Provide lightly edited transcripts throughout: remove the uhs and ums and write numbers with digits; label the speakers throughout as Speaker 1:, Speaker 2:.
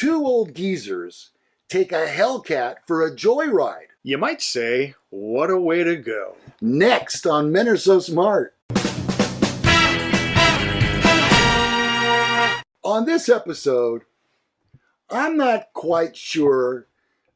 Speaker 1: Two old geezers take a Hellcat for a joyride.
Speaker 2: You might say, what a way to go.
Speaker 1: Next on Men Are So Smart. On this episode, I'm not quite sure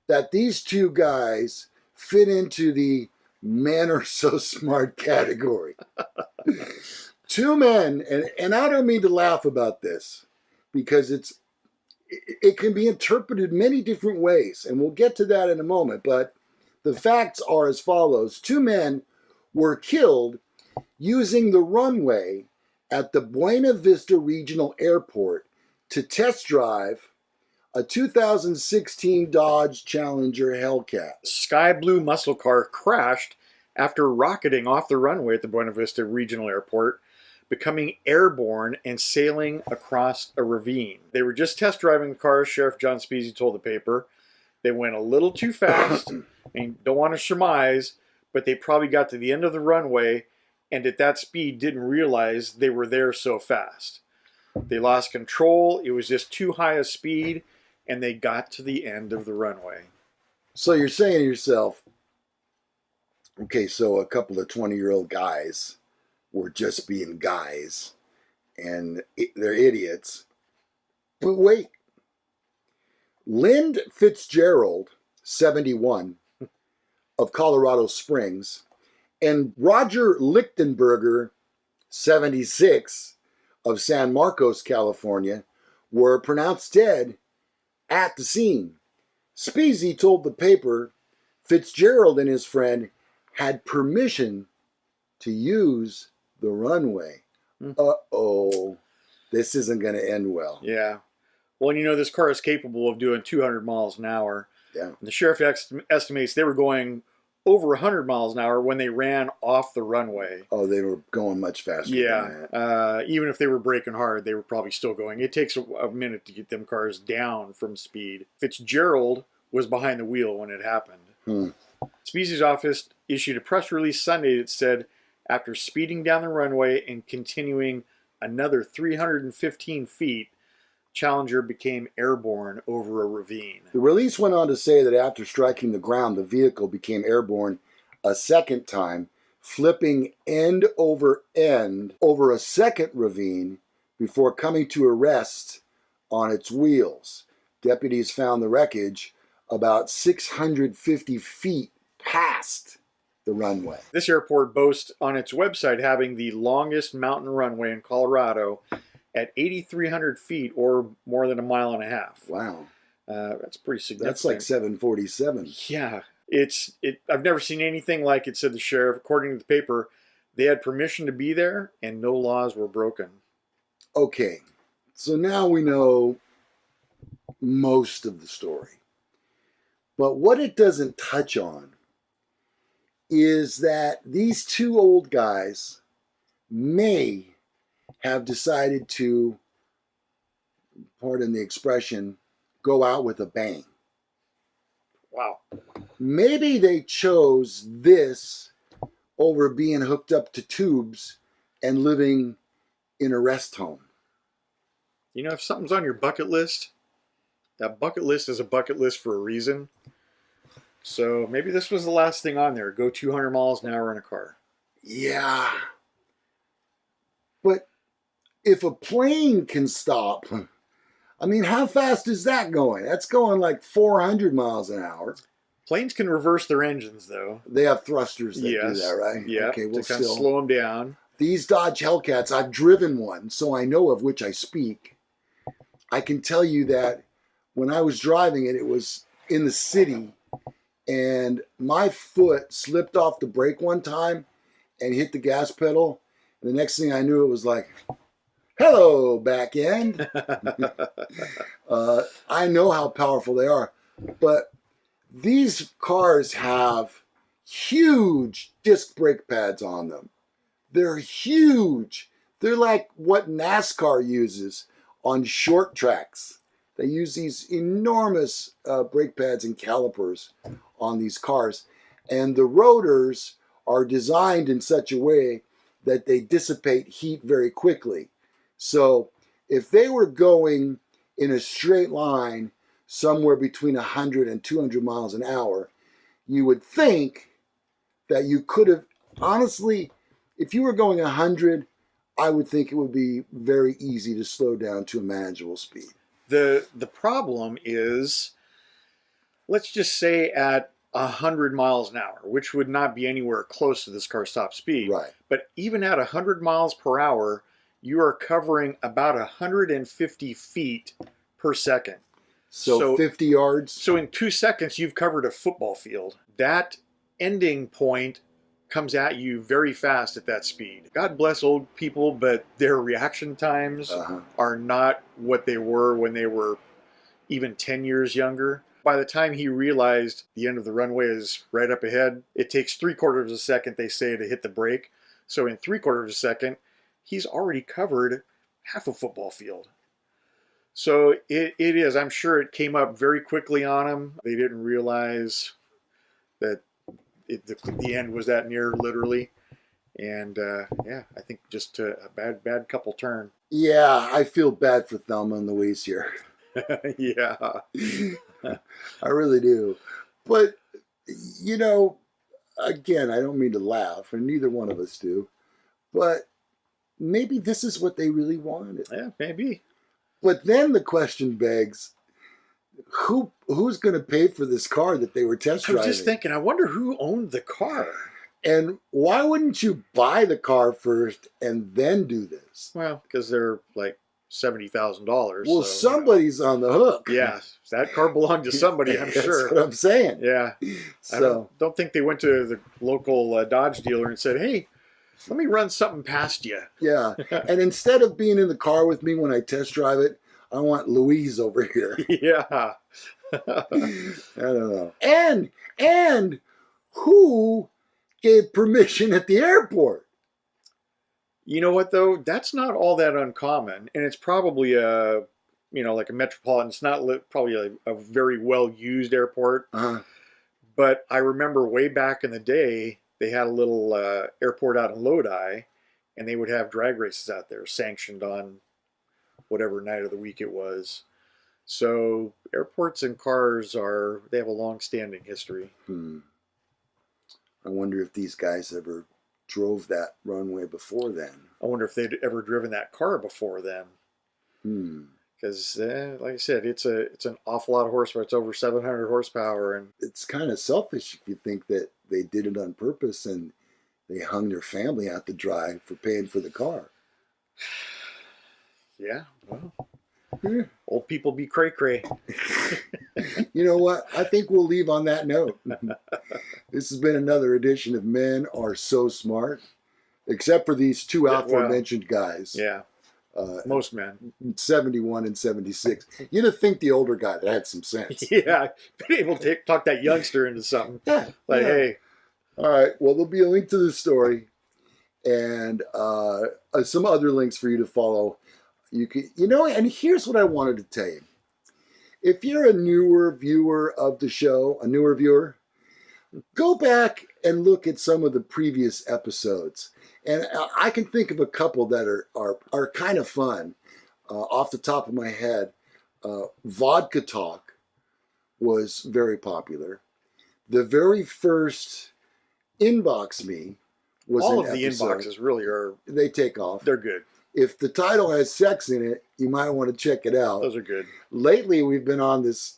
Speaker 1: that these two guys fit into the Men Are So Smart category. Two men, and I don't mean to laugh about this, because it can be interpreted many different ways, and we'll get to that in a moment, but the facts are as follows. Two men were killed using the runway at the Buena Vista Regional Airport to test drive a 2016 Dodge Challenger Hellcat.
Speaker 2: Sky blue muscle car crashed after rocketing off the runway at the Buena Vista Regional Airport, becoming airborne and sailing across a ravine. They were just test driving the car, Sheriff John Speasy told the paper. They went a little too fast, and don't want to surmise, but they probably got to the end of the runway and at that speed didn't realize they were there so fast. They lost control, it was just too high a speed, and they got to the end of the runway.
Speaker 1: So you're saying to yourself, okay, so a couple of 20-year-old guys were just being guys, and they're idiots. But wait. Lynn Fitzgerald, 71, of Colorado Springs, and Roger Lichtenberger, 76, of San Marcos, California, were pronounced dead at the scene. Speasy told the paper Fitzgerald and his friend had permission to use the runway. Uh-oh. This isn't going to end well.
Speaker 2: Yeah. Well, you know, this car is capable of doing 200 miles an hour.
Speaker 1: Yeah.
Speaker 2: And the sheriff estimates they were going over 100 miles an hour when they ran off the runway.
Speaker 1: Oh, they were going much faster than
Speaker 2: that. Even if they were braking hard, they were probably still going. It takes a minute to get them cars down from speed. Fitzgerald was behind the wheel when it happened. Speasy's office issued a press release Sunday that said, after speeding down the runway and continuing another 315 feet, Challenger became airborne over a ravine.
Speaker 1: The release went on to say that after striking the ground, the vehicle became airborne a second time, flipping end over a second ravine before coming to a rest on its wheels. Deputies found the wreckage about 650 feet past the runway.
Speaker 2: This airport boasts on its website having the longest mountain runway in Colorado at 8,300 feet, or more than a mile and a half.
Speaker 1: Wow.
Speaker 2: That's pretty significant.
Speaker 1: That's like 747.
Speaker 2: Yeah. I've never seen anything like it, said the sheriff. According to the paper, they had permission to be there and no laws were broken.
Speaker 1: Okay. So now we know most of the story. But what it doesn't touch on is that these two old guys may have decided to, pardon the expression, go out with a bang.
Speaker 2: Wow.
Speaker 1: Maybe they chose this over being hooked up to tubes and living in a rest home.
Speaker 2: You know, if something's on your bucket list, that bucket list is a bucket list for a reason. So maybe this was the last thing on there. Go 200 miles an hour in a car.
Speaker 1: Yeah. But if a plane can stop, I mean, how fast is that going? That's going like 400 miles an hour.
Speaker 2: Planes can reverse their engines, though.
Speaker 1: They have thrusters that do that, right?
Speaker 2: Yeah,
Speaker 1: okay, well,
Speaker 2: to kind of slow them down.
Speaker 1: These Dodge Hellcats, I've driven one, so I know of which I speak. I can tell you that when I was driving it, it was in the city, and my foot slipped off the brake one time and hit the gas pedal. And the next thing I knew, it was like, hello, back end. I know how powerful they are, but these cars have huge disc brake pads on them. They're huge. They're like what NASCAR uses on short tracks. They use these enormous brake pads and calipers on these cars. And the rotors are designed in such a way that they dissipate heat very quickly. So if they were going in a straight line somewhere between 100 and 200 miles an hour, you would think that you could have, honestly, if you were going 100, I would think it would be very easy to slow down to a manageable speed.
Speaker 2: The problem is, let's just say at 100 miles an hour, which would not be anywhere close to this car's top speed.
Speaker 1: Right.
Speaker 2: But even at 100 miles per hour, you are covering about 150 feet per second.
Speaker 1: So 50 yards.
Speaker 2: So in 2 seconds, you've covered a football field. That ending point comes at you very fast at that speed. God bless old people, but their reaction times are not what they were when they were even 10 years younger. By the time he realized the end of the runway is right up ahead, it takes 3/4 of a second, they say, to hit the brake. So in 3/4 of a second, he's already covered half a football field. So it is, I'm sure it came up very quickly on him. They didn't realize that the end was that near, literally. And yeah, I think just a bad couple turn.
Speaker 1: Yeah, I feel bad for Thelma and Louise here.
Speaker 2: Yeah.
Speaker 1: I really do. But, you know, again, I don't mean to laugh, and neither one of us do. But maybe this is what they really wanted.
Speaker 2: Yeah, maybe.
Speaker 1: But then the question begs, who's going to pay for this car that they were test driving?
Speaker 2: I was just thinking, I wonder who owned the car.
Speaker 1: And why wouldn't you buy the car first and then do this?
Speaker 2: Well, because they're like $70,000.
Speaker 1: Well, so, somebody's on the hook.
Speaker 2: Yeah, that car belonged to somebody, I'm sure.
Speaker 1: That's what I'm saying.
Speaker 2: Yeah.
Speaker 1: So
Speaker 2: I don't think they went to the local Dodge dealer and said, hey, let me run something past you.
Speaker 1: Yeah. And instead of being in the car with me when I test drive it, I want Louise over here.
Speaker 2: Yeah.
Speaker 1: I don't know. And who gave permission at the airport?
Speaker 2: You know what, though? That's not all that uncommon. And it's probably like a metropolitan. It's not probably a very well-used airport. But I remember way back in the day, they had a little airport out in Lodi, and they would have drag races out there sanctioned on whatever night of the week it was. So airports and cars they have a long-standing history.
Speaker 1: I wonder if these guys ever drove that runway before then.
Speaker 2: I wonder if they'd ever driven that car before then. Because, like I said, it's an awful lot of horsepower. It's over 700 horsepower, and
Speaker 1: it's kind of selfish if you think that they did it on purpose and they hung their family out to dry for paying for the car.
Speaker 2: Yeah, well, old people be cray-cray.
Speaker 1: You know what? I think we'll leave on that note. This has been another edition of Men Are So Smart, except for these two aforementioned guys.
Speaker 2: Yeah, most men.
Speaker 1: 71 and 76. You'd have think the older guy that had some sense.
Speaker 2: Yeah, been able to talk that youngster into something.
Speaker 1: Yeah.
Speaker 2: Hey.
Speaker 1: All right, well, there'll be a link to the story and some other links for you to follow. And here's what I wanted to tell you. If you're a newer viewer of the show, go back and look at some of the previous episodes. And I can think of a couple that are kind of fun. Off the top of my head, Vodka Talk was very popular. The very first Inbox Me was
Speaker 2: all
Speaker 1: an
Speaker 2: of the
Speaker 1: episode.
Speaker 2: inboxes really are.
Speaker 1: They take off.
Speaker 2: They're good.
Speaker 1: If the title has sex in it, you might want to check it out.
Speaker 2: Those are good.
Speaker 1: Lately, we've been on this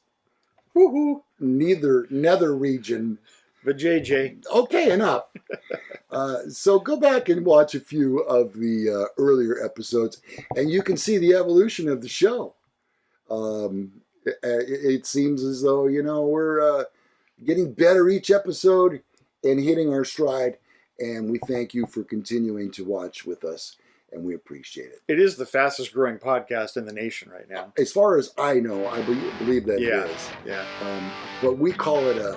Speaker 1: nether region.
Speaker 2: The JJ.
Speaker 1: Okay, enough. So go back and watch a few of the earlier episodes, and you can see the evolution of the show. It seems as though, we're getting better each episode and hitting our stride, and we thank you for continuing to watch with us. And we appreciate it.
Speaker 2: It is the fastest growing podcast in the nation right now.
Speaker 1: As far as I know, I believe that it is.
Speaker 2: Yeah.
Speaker 1: But we call it a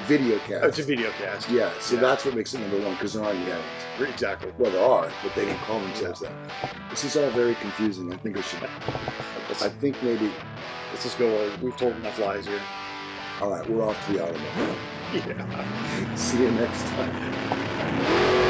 Speaker 1: video cast.
Speaker 2: It's a video cast.
Speaker 1: Yeah, so that's what makes it number one, because there aren't yet.
Speaker 2: Exactly.
Speaker 1: Well, there are, but they don't call themselves that. This is all very confusing. I think maybe...
Speaker 2: Let's just go. We've told enough lies here.
Speaker 1: All right, we're off to the automobile.
Speaker 2: Yeah.
Speaker 1: See you next time.